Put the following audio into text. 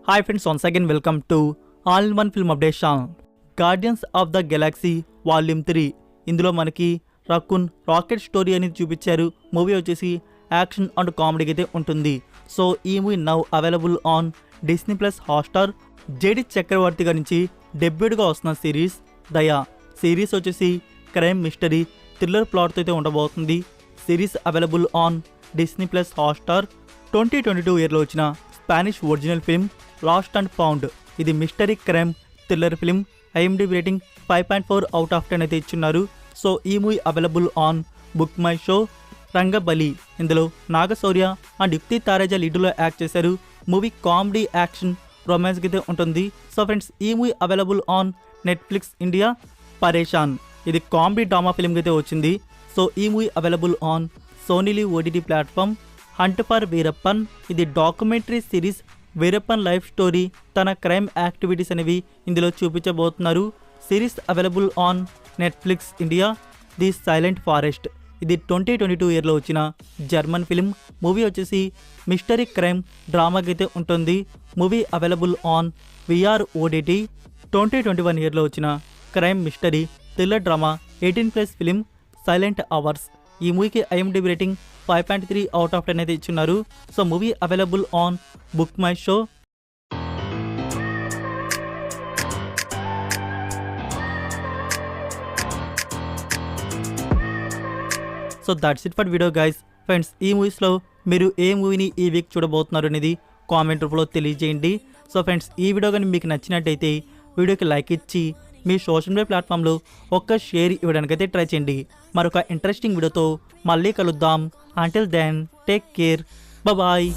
Hi friends, once again welcome to All-in-One Film Update channel. Guardians of the Galaxy Volume 3 ఇందులో మనకి రకున్ rocket story అనేది చూపించారు. Movie వచ్చేసి action and comedy అయితే ఉంటుంది. సో ఈ movie now available on Disney plus Hotstar. JD Chakravarthy గారి నుంచి డెబ్యూట్గా వస్తున్న సిరీస్ దయా. సిరీస్ వచ్చేసి క్రైమ్ మిస్టరీ థ్రిల్లర్ ప్లాట్తో అయితే ఉండబోతుంది. Series available on Disney plus Hotstar. 2022 ఇయర్లో వచ్చిన Spanish original film lost and found. ఇది mystery crime thriller film. IMDb rating 5.4 out of 10 అయితే ఇచ్చున్నారు. సో ఈ movie available on book my show. Rangabali ఇందులో నాగశౌర్య అండ్ యుక్తి తారేజా లీడ్లో యాక్ట్ చేశారు. మూవీ కామెడీ యాక్షన్ రొమాన్స్కి అయితే ఉంటుంది. సో ఫ్రెండ్స్ ఈ movie available on Netflix India. Pareshan ఇది కామెడీ డ్రామా ఫిల్మ్కి అయితే వచ్చింది. సో ఈ movie available on Sony OTT platform. Hunt for Veerappan ఇది documentary series. Veerappan life story, తన క్రైమ్ యాక్టివిటీస్ అనేవి ఇందులో చూపించబోతున్నారు. Series available on Netflix India. The silent forest ఇది 2022 ఇయర్లో వచ్చిన జర్మన్ ఫిల్మ్. మూవీ వచ్చేసి మిస్టరీ క్రైమ్ డ్రామాకి అయితే ఉంటుంది. Movie available on VR OTT. 2021 ఇయర్లో వచ్చిన crime mystery thriller drama 18+ film silent hours. ఈ మూవీకి ఐఎండిబి రేటింగ్ 5.3 అవుట్ ఆఫ్ 10 అయితే ఇచ్చున్నారు. So movie available on book my show. So that's it for video guys. Friends ఈ మూవీస్లో మీరు ఏ మూవీని ఈ వీక్ చూడబోతున్నారు అనేది కామెంట్ రూపంలో తెలియజేయండి. సో ఫ్రెండ్స్ ఈ వీడియో కానీ మీకు నచ్చినట్టయితే వీడియోకి లైక్ ఇచ్చి మీ సోషల్ మీడియా ప్లాట్ఫామ్లో ఒక్క షేర్ ఇవ్వడానికైతే ట్రై చేయండి. మరొక ఇంట్రెస్టింగ్ వీడియోతో మళ్ళీ కలుద్దాం. Until then take care, bye.